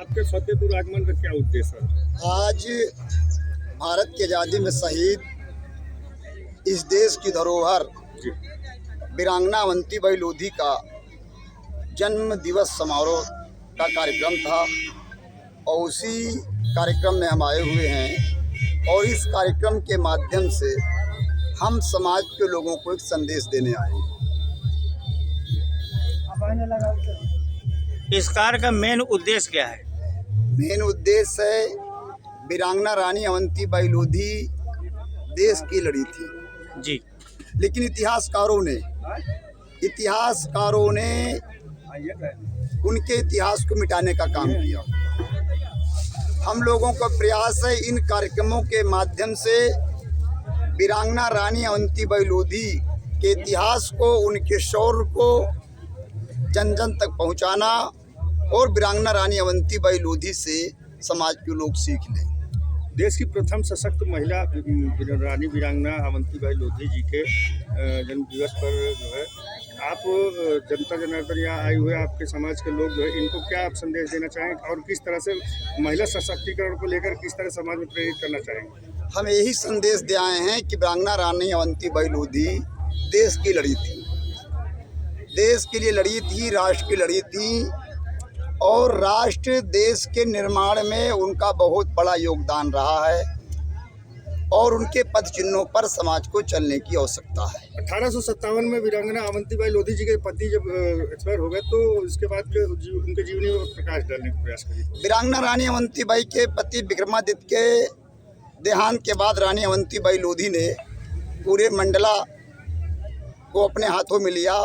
आपके फतेहपुर आगमन का क्या उद्देश्य है? आज भारत की आज़ादी में शहीद इस देश की धरोहर जी। वीरांगना अवंतीबाई लोधी का जन्म दिवस समारोह का कार्यक्रम था और उसी कार्यक्रम में हम आए हुए हैं और इस कार्यक्रम के माध्यम से हम समाज के लोगों को एक संदेश देने आए हैं। इस कार्य का मेन उद्देश्य क्या है? मेन उद्देश्य है वीरांगना रानी अवंतीबाई लोधी देश की लड़ी थी जी। लेकिन इतिहासकारों ने उनके इतिहास को मिटाने का काम किया। हम लोगों का प्रयास है इन कार्यक्रमों के माध्यम से वीरांगना रानी अवंतीबाई लोधी के इतिहास को, उनके शौर्य को जन जन तक पहुंचाना और वीरांगना रानी अवंतीबाई लोधी से समाज के लोग सीख लें। देश की प्रथम सशक्त महिला रानी वीरांगना अवंतीबाई लोधी जी के जन्म दिवस पर जो है आप जनता जनार्दन यहाँ आए हुए आपके समाज के लोग जो है इनको क्या आप संदेश देना चाहेंगे और किस तरह से महिला सशक्तिकरण को लेकर किस तरह समाज में प्रेरित करना चाहेंगे? हम यही संदेश दे आए हैं कि वीरांगना रानी अवंतीबाई लोधी देश की लड़ी थी, देश के लिए लड़ी थी, राष्ट्र की लड़ी थी और राष्ट्र देश के निर्माण में उनका बहुत बड़ा योगदान रहा है और उनके पद चिन्हों पर समाज को चलने की आवश्यकता है। 1857 में वीरांगना अवंतीबाई लोधी जी के पति जब एक्सपायर हो गए तो इसके बाद उनके जीवनी में प्रकाश डालने का प्रयास करिए। वीरांगना रानी अवंतीबाई के पति विक्रमादित्य के देहांत के बाद रानी अवंतीबाई लोधी ने पूरे मंडला को अपने हाथों में लिया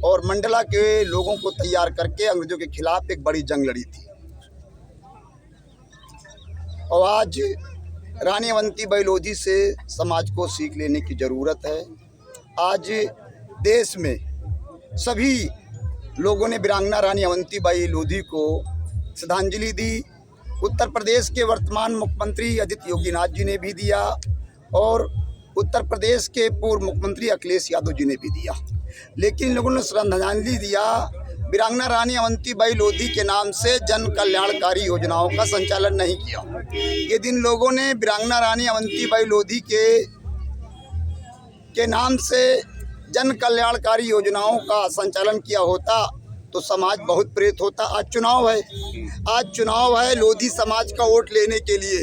और मंडला के लोगों को तैयार करके अंग्रेजों के खिलाफ एक बड़ी जंग लड़ी थी। और आज रानी अवंतीबाई लोधी से समाज को सीख लेने की ज़रूरत है। आज देश में सभी लोगों ने वीरांगना रानी अवंतीबाई लोधी को श्रद्धांजलि दी। उत्तर प्रदेश के वर्तमान मुख्यमंत्री आदित्य योगीनाथ जी ने भी दिया और उत्तर प्रदेश के पूर्व मुख्यमंत्री अखिलेश यादव जी ने भी दिया। लेकिन लोगों ने श्रद्धांजलि दिया वीरांगना रानी अवंतीबाई लोधी के नाम से जन कल्याणकारी योजनाओं का संचालन नहीं किया। यदि इन लोगों ने वीरांगना रानी अवंतीबाई लोधी के नाम से जन कल्याणकारी योजनाओं का संचालन किया होता तो समाज बहुत प्रेरित होता। आज चुनाव है लोधी समाज का वोट लेने के लिए।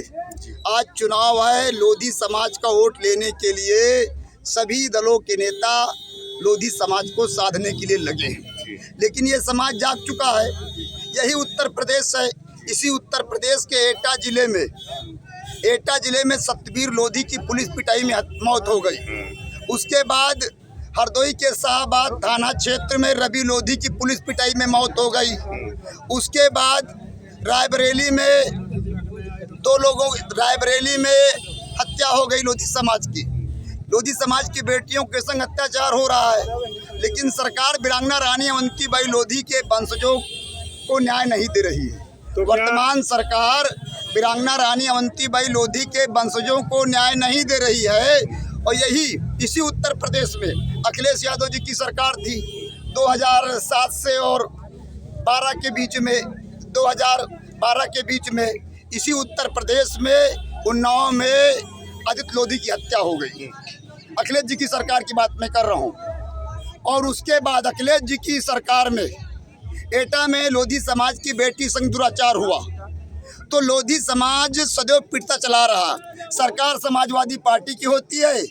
आज चुनाव है लोधी समाज का वोट लेने के लिए सभी दलों के नेता लोधी समाज को साधने के लिए लगे हैं। लेकिन ये समाज जाग चुका है। यही उत्तर प्रदेश है। इसी उत्तर प्रदेश के एटा जिले में सतबीर लोधी की पुलिस पिटाई में मौत हो गई। उसके बाद हरदोई के शाहबाद थाना क्षेत्र में रवि लोधी की पुलिस पिटाई में मौत हो गई। उसके बाद रायबरेली में हत्या हो गई लोधी समाज की। लोधी समाज की बेटियों के संग अत्याचार हो रहा है। लेकिन सरकार वीरांगना रानी अवंतीबाई लोधी के वंशजों को न्याय नहीं दे रही है। तो वर्तमान सरकार वीरांगना रानी अवंतीबाई लोधी के वंशजों को न्याय नहीं दे रही है। और इसी उत्तर प्रदेश में अखिलेश यादव जी की सरकार थी 2007 से और 12 के बीच में इसी उत्तर प्रदेश में उन्नाव में आदित्य लोधी की हत्या हो गई। अखिलेश जी की सरकार की बात मैं कर रहा हूँ। और उसके बाद अखिलेश जी की सरकार में एटा में लोधी समाज की बेटी संग दुराचार हुआ तो लोधी समाज सदैव पिटता चला रहा। सरकार समाजवादी पार्टी की होती है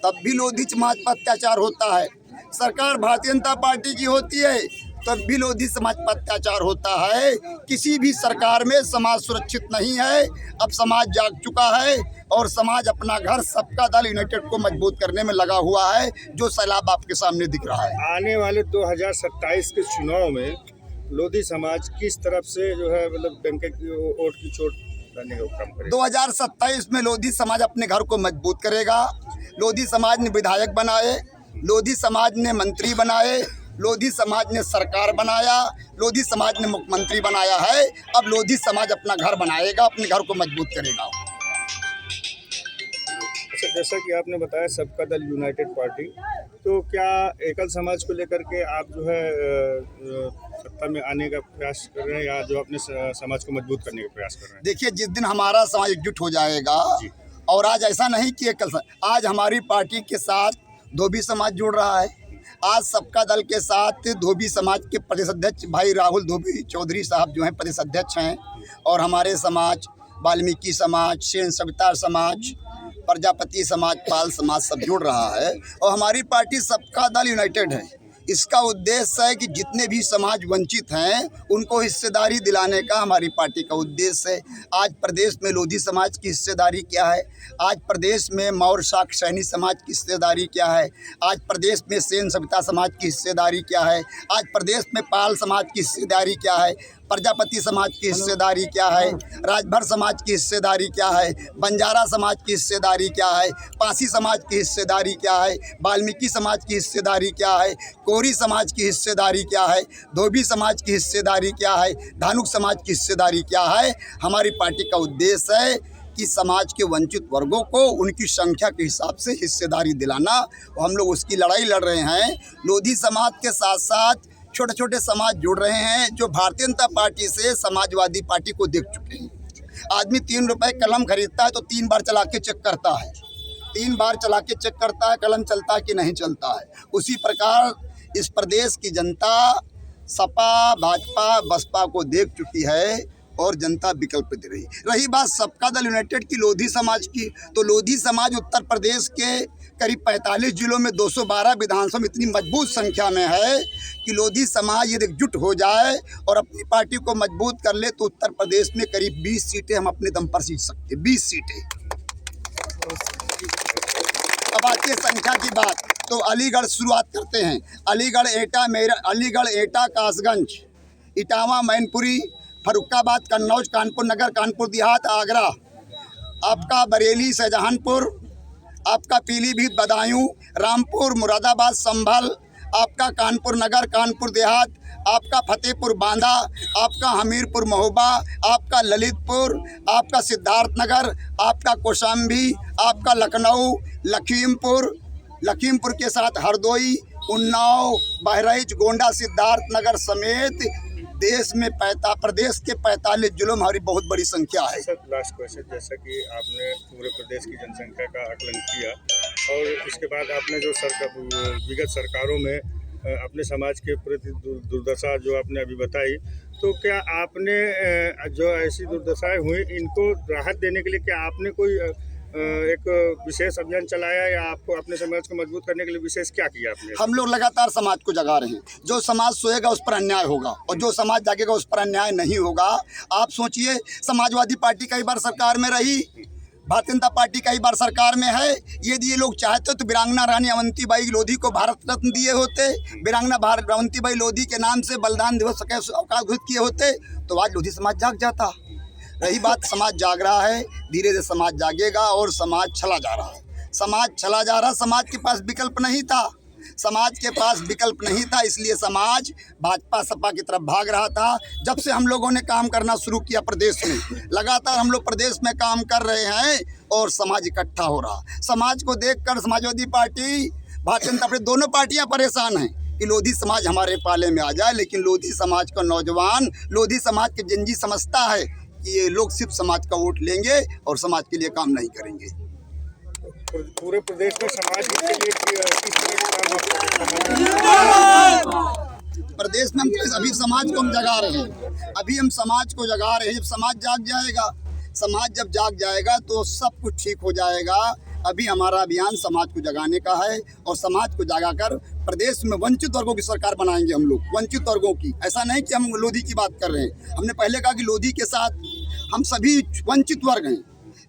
तब भी लोधी समाज पर अत्याचार होता है। सरकार भारतीय जनता पार्टी की होती है तब भी लोधी समाज पर अत्याचार होता है। किसी भी सरकार में समाज सुरक्षित नहीं है। अब समाज जाग चुका है और समाज अपना घर सबका दल यूनाइटेड को मजबूत करने में लगा हुआ है, जो सैलाब आपके सामने दिख रहा है। आने वाले 2027 के चुनाव में लोधी समाज किस तरफ से जो है मतलब डंके की वोट की चोट लाने का काम करेगा? 2027 में लोधी समाज अपने घर को मजबूत करेगा। लोधी समाज ने विधायक बनाए, लोधी समाज ने मंत्री बनाए, लोधी समाज ने सरकार बनाया, लोधी समाज ने मुख्यमंत्री बनाया है। अब लोधी समाज अपना घर बनाएगा, अपने घर को मजबूत करेगा। अच्छा, जैसा कि आपने बताया सबका दल यूनाइटेड पार्टी, तो क्या एकल समाज को लेकर के आप जो है सत्ता में आने का प्रयास कर रहे हैं या जो अपने समाज को मजबूत करने का प्रयास कर रहे हैं? देखिए, जिस दिन हमारा समाज एकजुट हो जाएगा, जी। और आज ऐसा नहीं कि आज हमारी पार्टी के साथ धोबी समाज जुड़ रहा है। आज सबका दल के साथ धोबी समाज के प्रदेश अध्यक्ष भाई राहुल धोबी चौधरी साहब जो हैं प्रदेश अध्यक्ष हैं, और हमारे समाज वाल्मीकि समाज, सेन सविता समाज, प्रजापति समाज, पाल समाज सब जुड़ रहा है। और हमारी पार्टी सबका दल यूनाइटेड है। इसका उद्देश्य है कि जितने भी समाज वंचित हैं उनको हिस्सेदारी दिलाने का हमारी पार्टी का उद्देश्य है। आज प्रदेश में लोधी समाज की हिस्सेदारी क्या है, आज प्रदेश में मौर्य शाक्य सैनी समाज की हिस्सेदारी क्या है, आज प्रदेश में सेन सविता समाज की हिस्सेदारी क्या है, आज प्रदेश में पाल समाज की हिस्सेदारी क्या है, प्रजापति समाज की हिस्सेदारी क्या है, राजभर समाज की हिस्सेदारी क्या है, बंजारा समाज की हिस्सेदारी क्या है, पासी समाज की हिस्सेदारी क्या है, वाल्मीकि समाज की हिस्सेदारी क्या है, कोरी समाज की हिस्सेदारी क्या है, धोबी समाज की हिस्सेदारी क्या है, धानुक समाज की हिस्सेदारी क्या है। हमारी पार्टी का उद्देश्य है कि समाज के वंचित वर्गों को उनकी संख्या के हिसाब से हिस्सेदारी दिलाना, और हम लोग उसकी लड़ाई लड़ रहे हैं। लोधी समाज के साथ साथ छोटे छोटे समाज जुड़ रहे हैं जो भारतीय जनता पार्टी से समाजवादी पार्टी को देख चुके हैं। आदमी 3 रुपए कलम खरीदता है तो 3 बार चला के चेक करता है, 3 बार चला के चेक करता है कलम चलता है कि नहीं चलता है। उसी प्रकार इस प्रदेश की जनता सपा, भाजपा, बसपा को देख चुकी है और जनता विकल्प दे रही। रही बात सबका दल यूनाइटेड की लोधी समाज की, तो लोधी समाज उत्तर प्रदेश के करीब 45 जिलों में 212 विधानसभा में इतनी मजबूत संख्या में है कि लोधी समाज यदि एकजुट हो जाए और अपनी पार्टी को मजबूत कर ले तो उत्तर प्रदेश में करीब 20 सीटें हम अपने दम पर जीत सकते हैं, 20 सीटें। अब आती है संख्या की बात, तो अलीगढ़ शुरुआत करते हैं। अलीगढ़ एटा कासगंज, इटावा, मैनपुरी, फरुखाबाद, कन्नौज, कानपुर नगर, कानपुर देहात, आगरा, आपका बरेली, शाहजहांपुर, आपका पीलीभीत, बदायूं, रामपुर, मुरादाबाद, संभल, आपका कानपुर नगर, कानपुर देहात, आपका फतेहपुर बांदा, आपका हमीरपुर महोबा, आपका ललितपुर, आपका सिद्धार्थनगर, आपका कौशाम्बी, आपका लखनऊ, लखीमपुर के साथ हरदोई, उन्नाव, बहराइच, गोंडा, सिद्धार्थनगर समेत देश में प्रदेश के 45 जिलों में हमारी बहुत बड़ी संख्या है। सर, लास्ट क्वेश्चन, जैसा कि आपने पूरे प्रदेश की जनसंख्या का आकलन किया और इसके बाद आपने जो विगत सरकारों में अपने समाज के प्रति दुर्दशा जो आपने अभी बताई, तो क्या आपने जो ऐसी दुर्दशाएं हुई इनको राहत देने के लिए क्या आपने कोई एक विशेष अभियान चलाया या आपको अपने समाज को मजबूत करने के लिए विशेष क्या किया आपने? हम लोग लगातार समाज को जगा रहे हैं। जो समाज सोएगा उस पर अन्याय होगा और जो समाज जागेगा उस पर अन्याय नहीं होगा। आप सोचिए, समाजवादी पार्टी कई बार सरकार में रही, भारतीय जनता पार्टी कई बार सरकार में है। यदि ये लोग चाहते तो वीरांगना रानी अवंतीबाई लोधी को भारत रत्न दिए होते, वीरांगना अवंतीबाई लोधी के नाम से बलिदान दिवस का अवकाश घोषित किए होते, तो आज लोधी समाज जाग जाता। रही बात, समाज जाग रहा है, धीरे धीरे समाज जागेगा और समाज चला जा रहा है। समाज चला जा रहा, समाज के पास विकल्प नहीं था, समाज के पास विकल्प नहीं था, इसलिए समाज भाजपा सपा की तरफ भाग रहा था। जब से हम लोगों ने काम करना शुरू किया प्रदेश में, लगातार हम लोग प्रदेश में काम कर रहे हैं और समाज इकट्ठा हो रहा। समाज को देखकर समाजवादी पार्टी, भारतीय जनता पार्टी, दोनों पार्टियां परेशान हैं कि लोधी समाज हमारे पाले में आ जाए, लेकिन लोधी समाज का नौजवान, लोधी समाज के जंजी समझता है कि ये लोग सिर्फ समाज का वोट लेंगे और समाज के लिए काम नहीं करेंगे। पूरे प्रदेश में समाज के लिए किस तरह के काम प्रदेश में हम अभी समाज को हम जगा रहे हैं, अभी हम समाज को जगा रहे हैं। जब समाज जाग जाएगा, समाज जब जाग जाएगा तो सब कुछ ठीक हो जाएगा। अभी हमारा अभियान समाज को जगाने का है और समाज को जगाकर प्रदेश में वंचित वर्गों की सरकार बनाएंगे हम लोग, वंचित वर्गों की। ऐसा नहीं कि हम लोधी की बात कर रहे हैं, हमने पहले कहा कि लोधी के साथ हम सभी वंचित वर्ग हैं,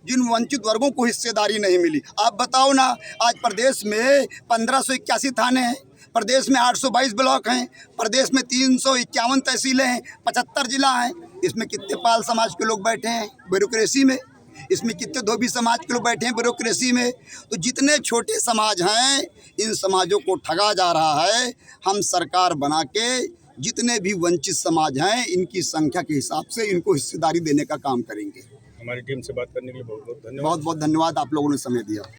जिन वंचित वर्गों को हिस्सेदारी नहीं मिली। आप बताओ ना, आज प्रदेश में 1581 थाने हैं, प्रदेश में 822 ब्लॉक हैं, प्रदेश में 351 तहसीलें हैं, 75 जिला हैं। इसमें कितने पाल समाज के लोग बैठे हैं ब्यूरोक्रेसी में, इसमें कितने धोबी समाज के लोग बैठे हैं ब्यूरोक्रेसी में। तो जितने छोटे समाज हैं, इन समाजों को ठगा जा रहा है। हम सरकार बना के जितने भी वंचित समाज हैं, इनकी संख्या के हिसाब से इनको हिस्सेदारी देने का काम करेंगे। हमारी टीम से बात करने के लिए बहुत बहुत धन्यवाद। बहुत बहुत धन्यवाद, आप लोगों ने समय दिया।